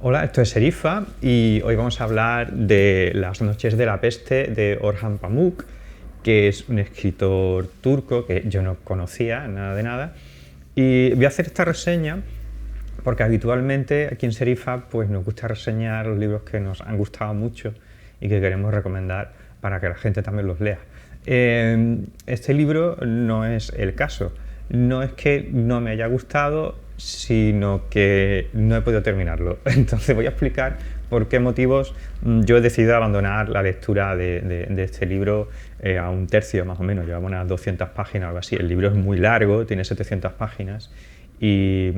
Hola, esto es Serifa y hoy vamos a hablar de Las noches de la peste de Orhan Pamuk, que es un escritor turco que yo no conocía nada de nada. Y voy a hacer esta reseña porque habitualmente aquí en Serifa pues, nos gusta reseñar los libros que nos han gustado mucho y que queremos recomendar para que la gente también los lea. Este libro no es el caso. No es que no me haya gustado, sino que no he podido terminarlo. Entonces voy a explicar por qué motivos yo he decidido abandonar la lectura de este libro a un tercio más o menos. Llevamos unas 200 páginas o algo así. El libro es muy largo, tiene 700 páginas y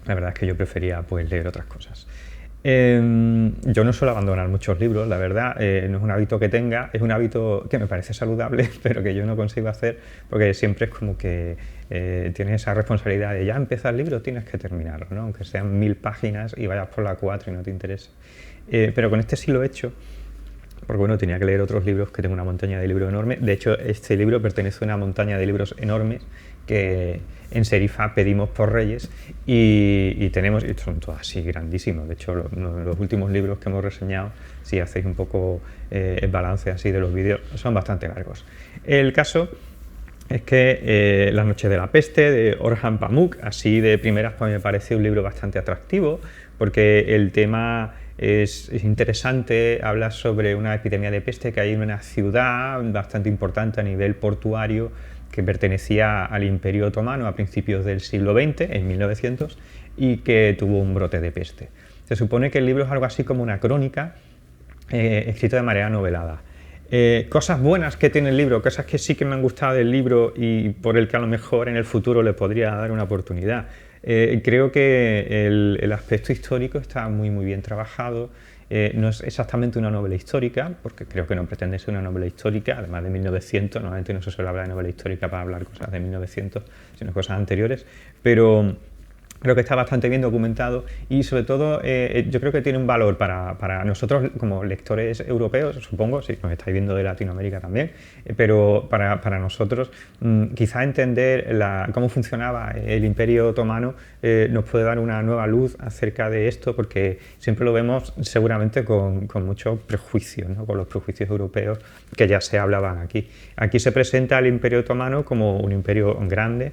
la verdad es que yo prefería pues, leer otras cosas. Yo no suelo abandonar muchos libros, la verdad, no es un hábito que tenga, es un hábito que me parece saludable, pero que yo no consigo hacer porque siempre es como que tienes esa responsabilidad de ya empieza el libro, tienes que terminarlo, ¿no? Aunque sean 1000 páginas y vayas por la 4 y no te interesa. Pero con este sí lo he hecho, porque bueno, tenía que leer otros libros, que tengo una montaña de libros enorme. De hecho, este libro pertenece a una montaña de libros enormes que en Serifa pedimos por Reyes y tenemos, y son todos así grandísimos. De hecho, los últimos libros que hemos reseñado, si hacéis un poco el balance así de los vídeos, son bastante largos. El caso es que La noche de la peste de Orhan Pamuk, así de primeras, pues me parece un libro bastante atractivo porque el tema es interesante, habla sobre una epidemia de peste que hay en una ciudad bastante importante a nivel portuario que pertenecía al Imperio Otomano a principios del siglo XX, en 1900, y que tuvo un brote de peste. Se supone que el libro es algo así como una crónica escrita de manera novelada. Cosas buenas que tiene el libro, cosas que sí que me han gustado del libro y por el que a lo mejor en el futuro le podría dar una oportunidad. Creo que el aspecto histórico está muy bien trabajado. No es exactamente una novela histórica, porque creo que no pretende ser una novela histórica, además de 1900, normalmente no se suele hablar de novela histórica para hablar cosas de 1900, sino cosas anteriores, pero creo que está bastante bien documentado y sobre todo yo creo que tiene un valor para nosotros como lectores europeos, supongo, si nos estáis viendo de Latinoamérica también, pero para nosotros quizá entender cómo funcionaba el Imperio Otomano nos puede dar una nueva luz acerca de esto porque siempre lo vemos seguramente con muchos prejuicios, ¿no? Con los prejuicios europeos que ya se hablaban aquí. Aquí se presenta el Imperio Otomano como un imperio grande,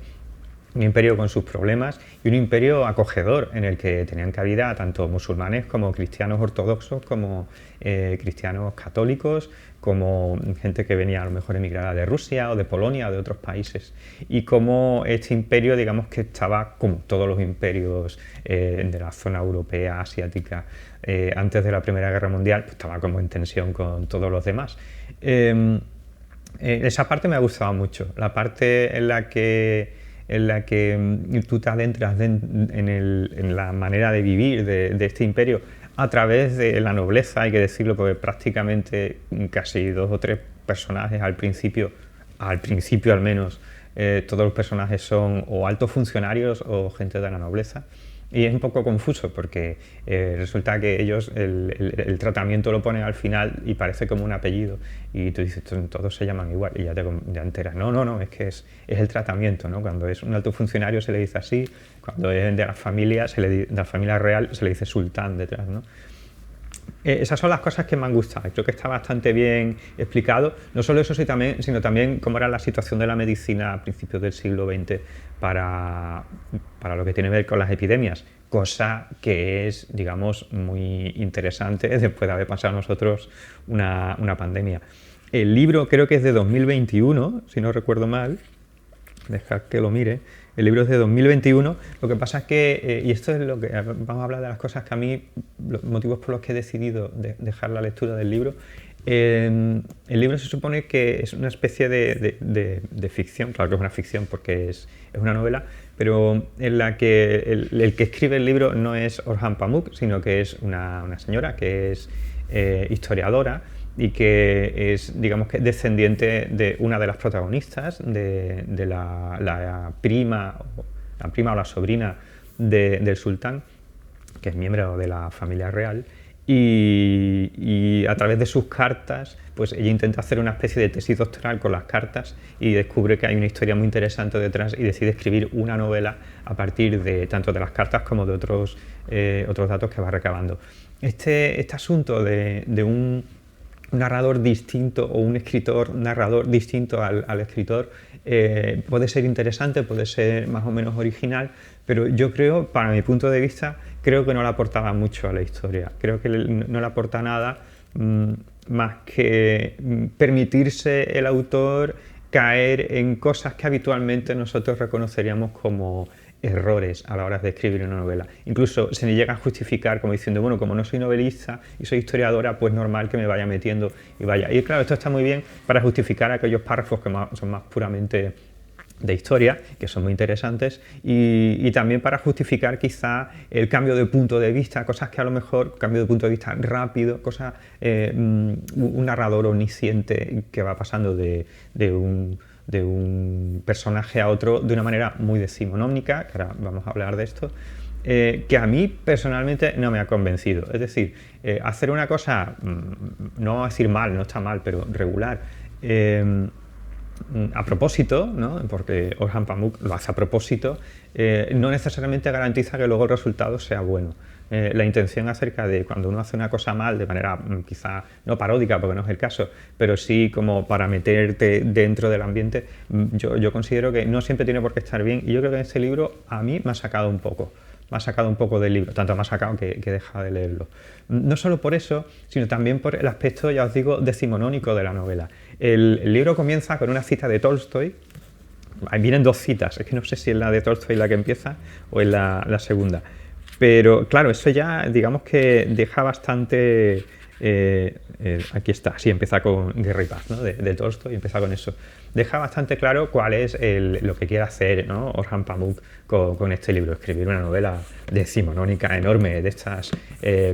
un imperio con sus problemas y un imperio acogedor en el que tenían cabida tanto musulmanes como cristianos ortodoxos, como cristianos católicos, como gente que venía a lo mejor emigrada de Rusia o de Polonia o de otros países. Y como este imperio, digamos que estaba como todos los imperios de la zona europea, asiática, antes de la Primera Guerra Mundial, pues estaba como en tensión con todos los demás. Esa parte me ha gustado mucho, la parte en la que tú te adentras en la manera de vivir de este imperio a través de la nobleza, hay que decirlo, porque prácticamente casi 2 o 3 personajes al principio al menos, todos los personajes son o altos funcionarios o gente de la nobleza. Y es un poco confuso porque resulta que ellos el tratamiento lo ponen al final y parece como un apellido y tú dices, todos se llaman igual y ya enteras. No, es que es el tratamiento, ¿no? Cuando es un alto funcionario se le dice así, cuando es de la familia, de la familia real se le dice sultán detrás, ¿no? Esas son las cosas que me han gustado. Creo que está bastante bien explicado. No solo eso, sino también cómo era la situación de la medicina a principios del siglo XX para lo que tiene que ver con las epidemias. Cosa que es, digamos, muy interesante después de haber pasado nosotros una pandemia. El libro creo que es de 2021, si no recuerdo mal. Dejad que lo mire. El libro es de 2021, lo que pasa es que, y esto es lo que vamos a hablar de las cosas que a mí, los motivos por los que he decidido dejar la lectura del libro. El libro se supone que es una especie de ficción, claro que es una ficción porque es una novela, pero en la que el que escribe el libro no es Orhan Pamuk, sino que es una señora que es historiadora y que es, digamos que descendiente de una de las protagonistas, de la prima o la sobrina del sultán, que es miembro de la familia real, y a través de sus cartas, pues ella intenta hacer una especie de tesis doctoral con las cartas y descubre que hay una historia muy interesante detrás y decide escribir una novela a partir de tanto de las cartas como de otros datos que va recabando. Este asunto de un narrador distinto o un escritor narrador distinto al escritor puede ser interesante, puede ser más o menos original, pero yo creo, para mi punto de vista, creo que no le aportaba mucho a la historia. Creo que no le aporta nada más que permitirse el autor caer en cosas que habitualmente nosotros reconoceríamos como errores a la hora de escribir una novela. Incluso se le llega a justificar como diciendo, bueno, como no soy novelista y soy historiadora, pues normal que me vaya metiendo y vaya. Y claro, esto está muy bien para justificar aquellos párrafos que son más puramente de historia, que son muy interesantes, y también para justificar quizá el cambio de punto de vista, cosas que a lo mejor, cambio de punto de vista rápido, cosas, un narrador omnisciente que va pasando de un personaje a otro de una manera muy decimonónica, que ahora vamos a hablar de esto, que a mí personalmente no me ha convencido. Es decir, hacer una cosa, no vamos a decir mal, no está mal, pero regular, a propósito, ¿no? Porque Orhan Pamuk lo hace a propósito, no necesariamente garantiza que luego el resultado sea bueno. La intención acerca de cuando uno hace una cosa mal de manera quizá no paródica, porque no es el caso, pero sí como para meterte dentro del ambiente, yo considero que no siempre tiene por qué estar bien, y yo creo que este libro a mí me ha sacado un poco. Me ha sacado un poco del libro, tanto me ha sacado que he dejado de leerlo. No solo por eso, sino también por el aspecto, ya os digo, decimonónico de la novela. El libro comienza con una cita de Tolstoy. Ahí vienen dos citas, es que no sé si es la de Tolstoy la que empieza o es la segunda. Pero claro, eso ya digamos que deja bastante... aquí está, sí, empieza con Guerra y Paz, ¿no? de Tolstoy, empieza con eso. Deja bastante claro cuál es lo que quiere hacer, ¿no? Orhan Pamuk con este libro, escribir una novela decimonónica enorme de estas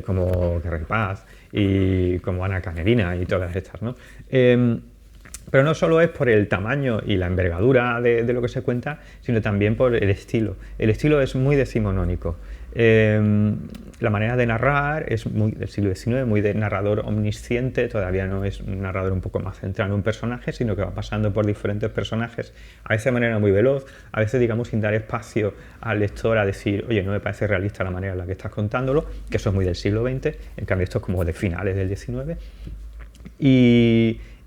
como Guerra y Paz y como Ana Karenina y todas estas, ¿no? Pero no solo es por el tamaño y la envergadura de lo que se cuenta, sino también por el estilo. El estilo es muy decimonónico. La manera de narrar es muy del siglo XIX, muy de narrador omnisciente, todavía no es un narrador un poco más centrado en un personaje, sino que va pasando por diferentes personajes, a veces de manera muy veloz, a veces digamos sin dar espacio al lector a decir, oye, no me parece realista la manera en la que estás contándolo, que eso es muy del siglo XX, en cambio esto es como de finales del XIX.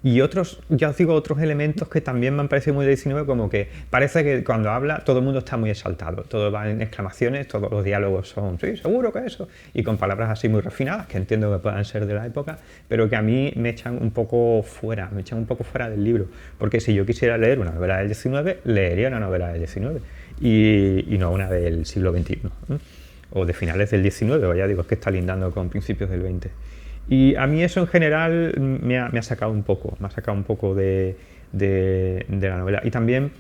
Y otros, ya os digo, otros elementos que también me han parecido muy del 19, como que parece que cuando habla todo el mundo está muy exaltado, todo va en exclamaciones, todos los diálogos son, sí, seguro que eso, y con palabras así muy refinadas, que entiendo que puedan ser de la época, pero que a mí me echan un poco fuera, del libro, porque si yo quisiera leer una novela del 19, leería una novela del 19, y no una del siglo XXI, o de finales del 19, o ya digo, es que está lindando con principios del 20. Y a mí eso en general me ha sacado un poco, de la novela. Y también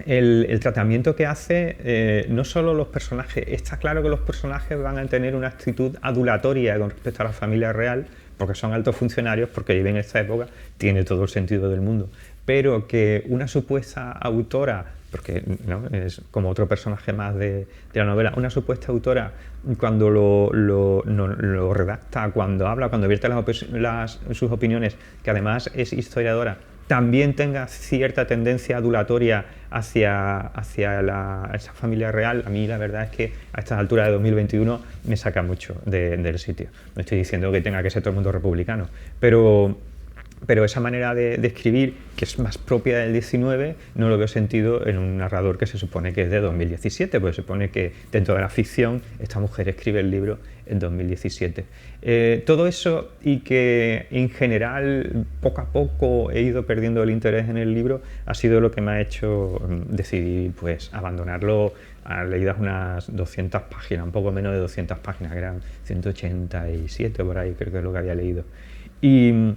el tratamiento que hace, no solo los personajes, está claro que los personajes van a tener una actitud adulatoria con respecto a la familia real, porque son altos funcionarios, porque viven en esta época, tiene todo el sentido del mundo. Pero que una supuesta autora, porque ¿no? es como otro personaje más de la novela, una supuesta autora cuando lo redacta, cuando habla, cuando vierte sus opiniones, que además es historiadora, también tenga cierta tendencia adulatoria hacia esa familia real, a mí la verdad es que a estas alturas de 2021 me saca mucho del sitio. No estoy diciendo que tenga que ser todo el mundo republicano, pero esa manera de escribir, que es más propia del 19, no lo veo sentido en un narrador que se supone que es de 2017, porque se supone que dentro de la ficción esta mujer escribe el libro en 2017. Todo eso, y que en general poco a poco he ido perdiendo el interés en el libro, ha sido lo que me ha hecho decidir pues abandonarlo a leídas unas 200 páginas, un poco menos de 200 páginas, que eran 187 por ahí, creo que es lo que había leído. Y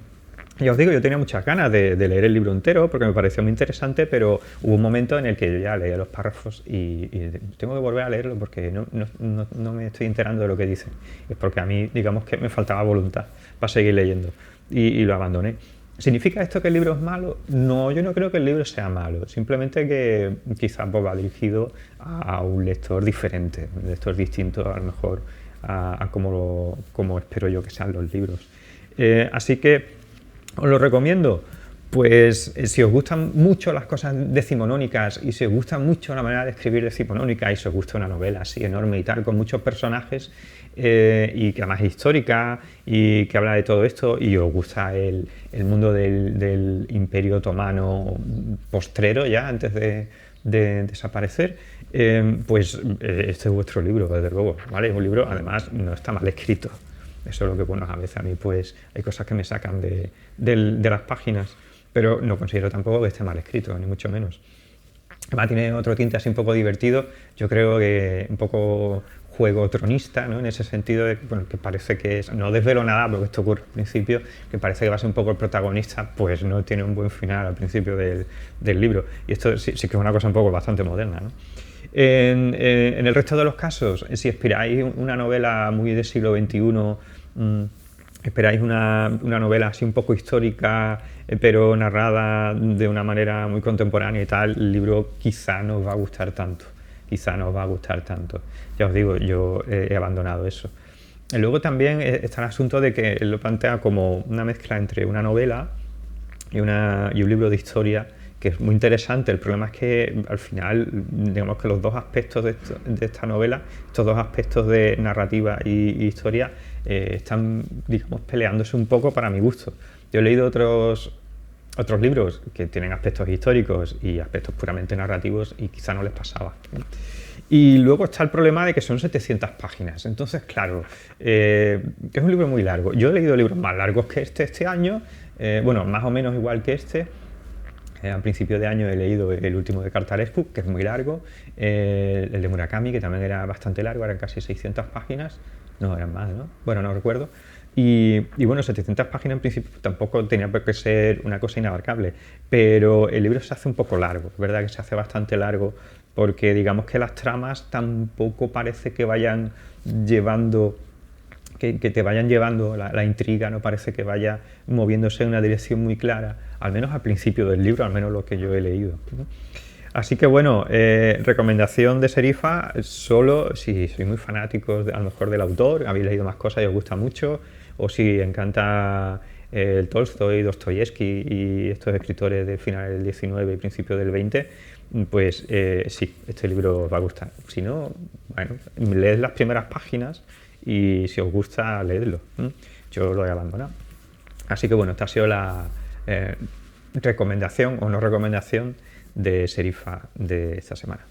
ya os digo, yo tenía muchas ganas de leer el libro entero porque me pareció muy interesante, pero hubo un momento en el que yo ya leía los párrafos y tengo que volver a leerlo porque no me estoy enterando de lo que dice. Es porque a mí, digamos que me faltaba voluntad para seguir leyendo y lo abandoné. ¿Significa esto que el libro es malo? No, yo no creo que el libro sea malo, simplemente que quizás va dirigido a un lector diferente, un lector distinto a lo mejor a cómo espero yo que sean los libros. Así que os lo recomiendo. Pues si os gustan mucho las cosas decimonónicas y si os gusta mucho la manera de escribir decimonónica y si os gusta una novela así enorme y tal, con muchos personajes y que además es histórica y que habla de todo esto y os gusta el mundo del Imperio Otomano postrero ya, antes de desaparecer, pues este es vuestro libro, desde luego, ¿vale? Es un libro, además, no está mal escrito. Eso es lo que, bueno, a veces a mí pues hay cosas que me sacan de las páginas, pero no considero tampoco que esté mal escrito, ni mucho menos. Además tiene otro tinte así un poco divertido, yo creo que un poco juego tronista, ¿no? En ese sentido de bueno, que parece que es, no desvelo nada porque esto ocurre al principio, que parece que va a ser un poco el protagonista, pues no tiene un buen final al principio del libro. Y esto sí que es una cosa un poco bastante moderna, ¿no? En el resto de los casos, si esperáis una novela muy del siglo XXI, esperáis una novela así un poco histórica, pero narrada de una manera muy contemporánea y tal, el libro quizá no os va a gustar tanto. Quizá no os va a gustar tanto. Ya os digo, yo he abandonado eso. Y luego también está el asunto de que él lo plantea como una mezcla entre una novela y un libro de historia, que es muy interesante. El problema es que al final, digamos que los dos aspectos de esta novela, estos dos aspectos de narrativa y historia, están, digamos, peleándose un poco para mi gusto. Yo he leído otros libros que tienen aspectos históricos y aspectos puramente narrativos y quizá no les pasaba. Y luego está el problema de que son 700 páginas. Entonces, claro, es un libro muy largo. Yo he leído libros más largos que este año, bueno, más o menos igual que este. A principio de año he leído el último de Cartarescu, que es muy largo, el de Murakami, que también era bastante largo, eran casi 600 páginas, no, eran más, ¿no? Bueno, no recuerdo. Y bueno, 700 páginas en principio tampoco tenía por qué ser una cosa inabarcable, pero el libro se hace un poco largo, es verdad que se hace bastante largo, porque digamos que las tramas tampoco parece que vayan llevando... Que te vayan llevando la intriga, no parece que vaya moviéndose en una dirección muy clara, al menos al principio del libro, al menos lo que yo he leído, ¿no? Así que bueno, recomendación de Serifa, solo si sois muy fanáticos a lo mejor del autor, habéis leído más cosas y os gusta mucho, o si encanta el Tolstoy, Dostoyevsky y estos escritores de finales del 19 y principios del 20, pues sí, este libro os va a gustar. Si no, bueno, leed las primeras páginas y si os gusta, leedlo. Yo lo he abandonado. Así que bueno, esta ha sido la recomendación o no recomendación de Serifa de esta semana.